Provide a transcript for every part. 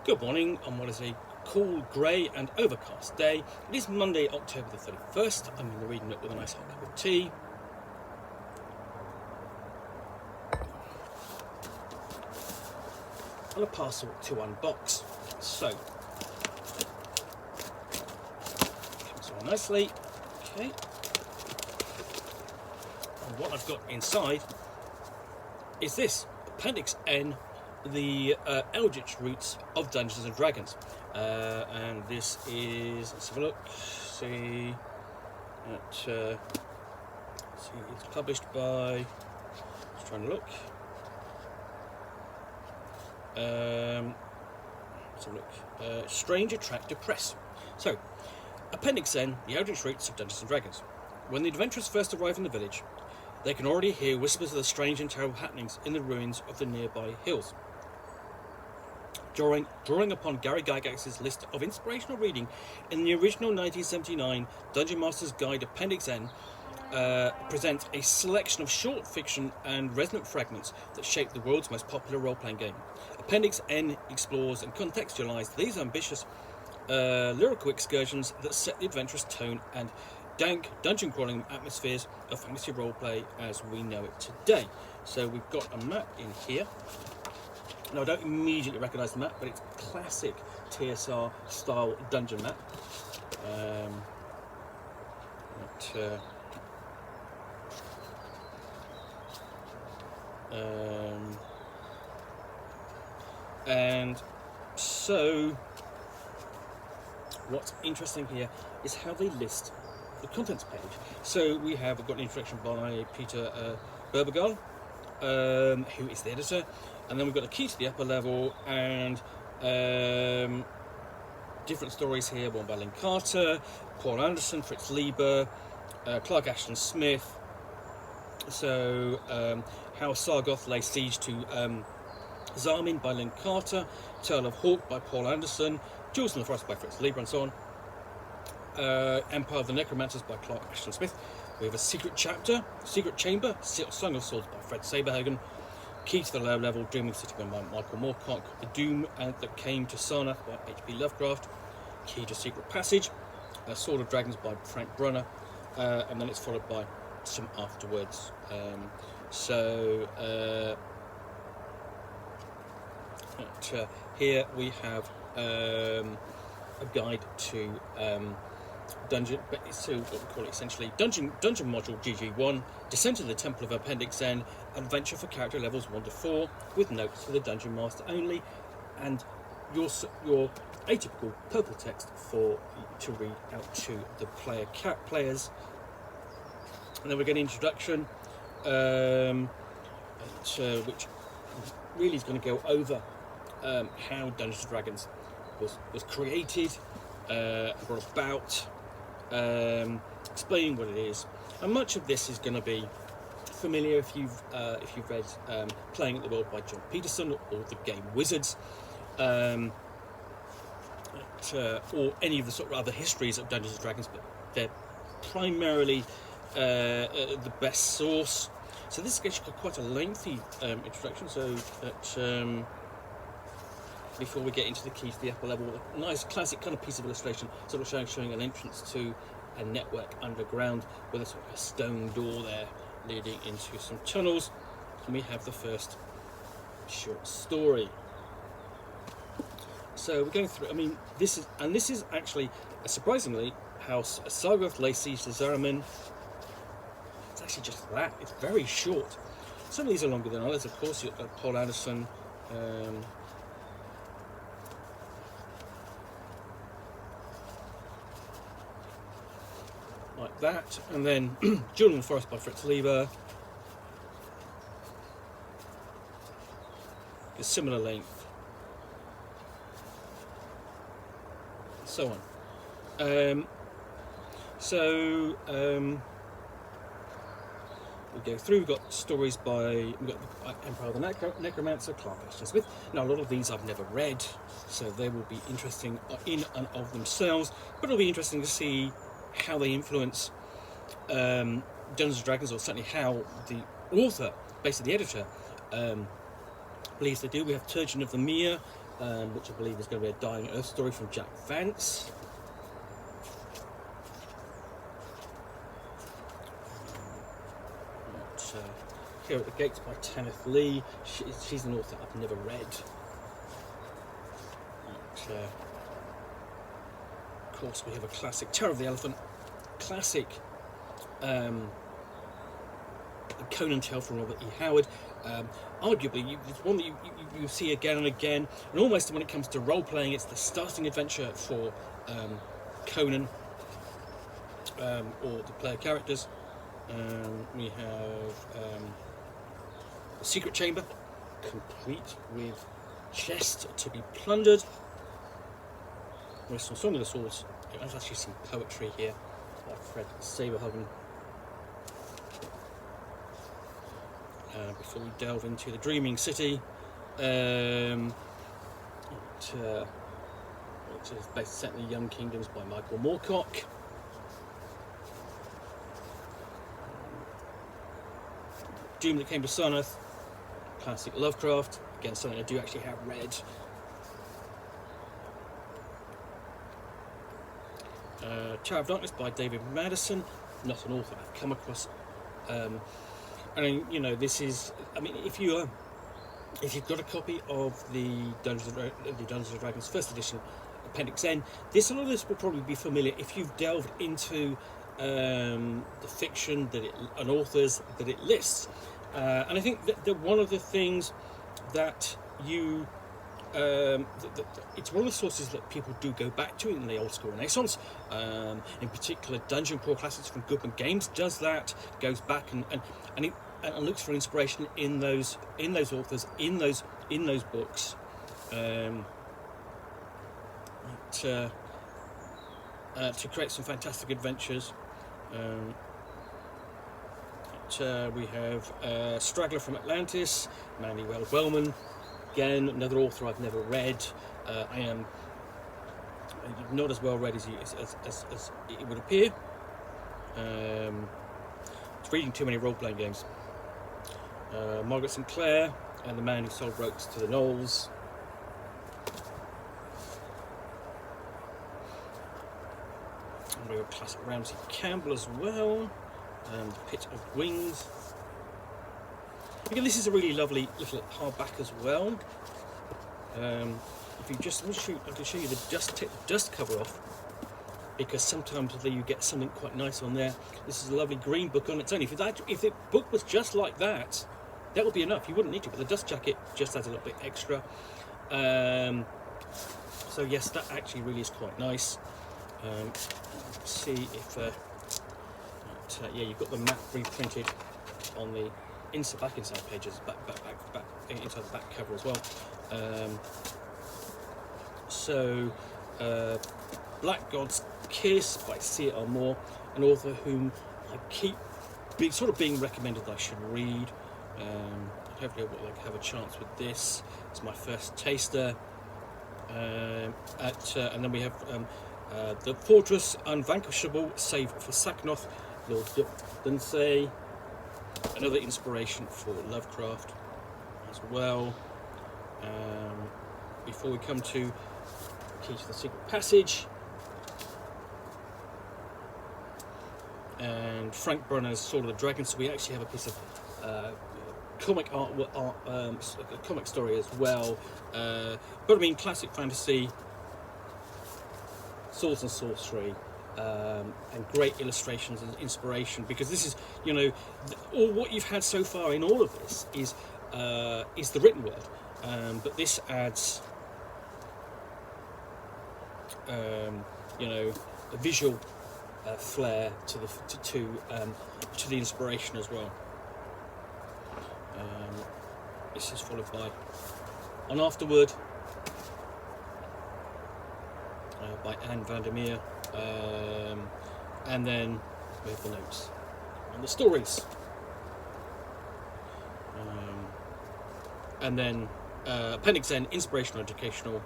Good morning on what is a cool, grey and overcast day. It is Monday, October the 31st. I'm in the reading nook with a nice hot cup of tea. And a parcel to unbox. So, comes on nicely. Okay. And what I've got inside is this, Appendix N, the Eldritch roots of Dungeons and Dragons, and this is, let's have a look, see it's published by, just trying to look, let's have a look, Strange Attractor Press. So, Appendix N, the Eldritch roots of Dungeons and Dragons. When the adventurers first arrive in the village, they can already hear whispers of the strange and terrible happenings in the ruins of the nearby hills. Drawing upon Gary Gygax's list of inspirational reading in the original 1979 Dungeon Master's Guide, Appendix N presents a selection of short fiction and resonant fragments that shape the world's most popular role-playing game. Appendix N explores and contextualizes these ambitious lyrical excursions that set the adventurous tone and dank dungeon-crawling atmospheres of fantasy roleplay as we know it today. So we've got a map in here. Now, I don't immediately recognise the map, but it's classic TSR style dungeon map. And so, what's interesting here is how they list the contents page. So we've got an introduction by Peter Bebergal, who is the editor. And then we've got a key to the upper level and different stories here, one by Lynn Carter, Paul Anderson, Fritz Lieber, Clark Ashton Smith. So how Sargoth lay siege to Zarmin by Lynn Carter, Tale of Hawk by Paul Anderson, Jules in the Forest by Fritz Lieber and so on. Empire of the Necromancers by Clark Ashton Smith. We have a secret chamber, Song of Swords by Fred Saberhagen. Key to the Low Level, Dreaming City by Michael Moorcock, The Doom That Came to Sarnath by H.P. Lovecraft, Key to Secret Passage, Sword of Dragons by Frank Brunner, and then it's followed by some afterwards. Here we have a guide to Dungeon, but so what we call it essentially Dungeon Module GG1, Descent of the Temple of Appendix N, Adventure for character levels 1 to 4, with notes for the Dungeon Master only, and your atypical purple text to read out to the players. And then we get an introduction, which really is going to go over how Dungeons and Dragons was created, brought about. Explaining what it is, and much of this is going to be familiar if you've read Playing at the World by John Peterson or The Game Wizards, or any of the sort of other histories of Dungeons and Dragons, but they're primarily the best source. So this is actually quite a lengthy introduction, so that before we get into the key to the upper level, a nice classic kind of piece of illustration, sort of showing an entrance to a network underground with a sort of a stone door there leading into some tunnels. And we have the first short story. So we're going through. I mean, this is actually surprisingly how Sargoth lay siege to Zaramin. It's actually just that. It's very short. Some of these are longer than others. Of course, you've got Paul Anderson. Like that, and then Jewel in the Forest by Fritz Lieber, a similar length, so on. We go through. We've got stories we've got Empire of the Necromancer, Clark Ashton Smith. Now, a lot of these I've never read, so they will be interesting in and of themselves, but it'll be interesting to see how they influence Dungeons and Dragons, or certainly how the author, basically the editor, believes they do. We have Turgeon of the Mere which I believe is going to be a Dying Earth story from Jack Vance. Here at the Gates by Tanith Lee. She's an author I've never read. Of course, we have a classic, Terror of the Elephant, classic Conan tale from Robert E. Howard. Arguably, it's one that you see again and again, and almost when it comes to role-playing, it's the starting adventure for Conan, or the player characters. We have the Secret Chamber, complete with chests to be plundered. There's some Song of the Swords. There's actually some poetry here by Fred Saberhagen. Before we delve into the Dreaming City, which is based set in the Young Kingdoms by Michael Moorcock. Doom That Came to Sarnath, classic Lovecraft, again something I do actually have read. Tower of Darkness by David Madison, not an author I've come across. I mean, you know, this is, I mean, if you've got a copy of the Dungeons and Dragons first edition, Appendix N, a lot of this will probably be familiar if you've delved into the fiction and authors that it lists. And I think that one of the things that it's one of the sources that people do go back to in the old school Renaissance. In particular, Dungeon Crawl Classics from Goodman Games does that, goes back and looks for inspiration in those authors, in those books. To create some fantastic adventures. We have Straggler from Atlantis, Manuel Wellman, again another author I've never read. I am not as well read as it would appear. It's reading too many role-playing games. Margaret Sinclair and The Man Who Sold Ropes to the Knolls. And we have classic Ramsey Campbell as well. The Pit of Wings. Again, this is a really lovely little hardback as well. If you just, I can show you take the dust cover off, because sometimes you get something quite nice on there. This is a lovely green book on its own. If the book was just like that, that would be enough. You wouldn't need to, but the dust jacket just adds a little bit extra. So yes, that actually really is quite nice. Let's see if yeah, you've got the map reprinted on the inside pages, back inside the back cover as well. Black God's Kiss by C.R. Moore, an author whom I keep being recommended that I should read. Hopefully I will have a chance with this. It's my first taster. And then we have The Fortress Unvanquishable, save for Saknoth, Lord Dunsay, another inspiration for Lovecraft as well. Before we come to Key to the Secret Passage, and Frank Brunner's Sword of the Dragon. So we actually have a piece of comic art, a comic story as well. But I mean, classic fantasy, swords and sorcery, and great illustrations and inspiration, because this is, you know, all what you've had so far in all of this is the written word, but this adds you know, a visual flair to the inspiration as well. This is followed by An Afterword by Anne Vandermeer, and then we have the notes and the stories, and then Appendix N, inspirational educational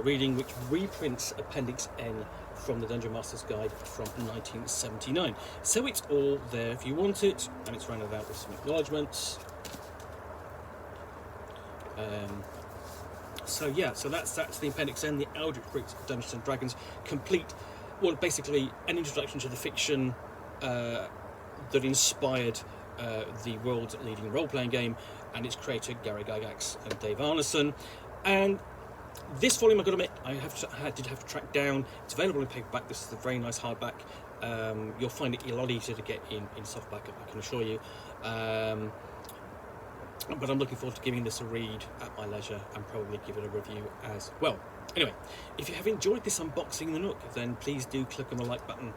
reading, which reprints Appendix N from the Dungeon Master's Guide from 1979. So it's all there if you want it, and it's rounded out with some acknowledgements. So yeah, so that's the Appendix N, the Eldritch Freaks of Dungeons and Dragons, complete. Well, basically an introduction to the fiction that inspired the world's leading role-playing game and its creator Gary Gygax and Dave Arneson. And this volume, I've got to admit, I did have to track down. It's available in paperback. This is a very nice hardback. You'll find it a lot easier to get in softback, I can assure you. But I'm looking forward to giving this a read at my leisure and probably give it a review as well. Anyway, if you have enjoyed this unboxing of the Nook, then please do click on the like button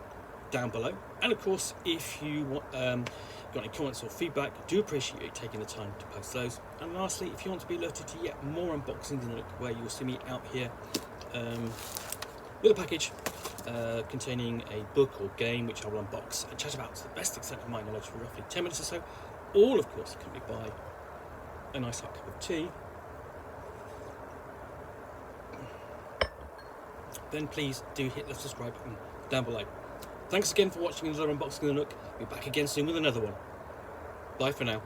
down below. And of course, if you want, got any comments or feedback, I do appreciate you taking the time to post those. And lastly, if you want to be alerted to yet more unboxings of the Nook, where you will see me out here with a package containing a book or game which I will unbox and chat about to the best extent of my knowledge for roughly 10 minutes or so, all of course accompanied by a nice hot cup of tea, then please do hit the subscribe button down below. Thanks again for watching another unboxing of the Nook. Be back again soon with another one. Bye for now.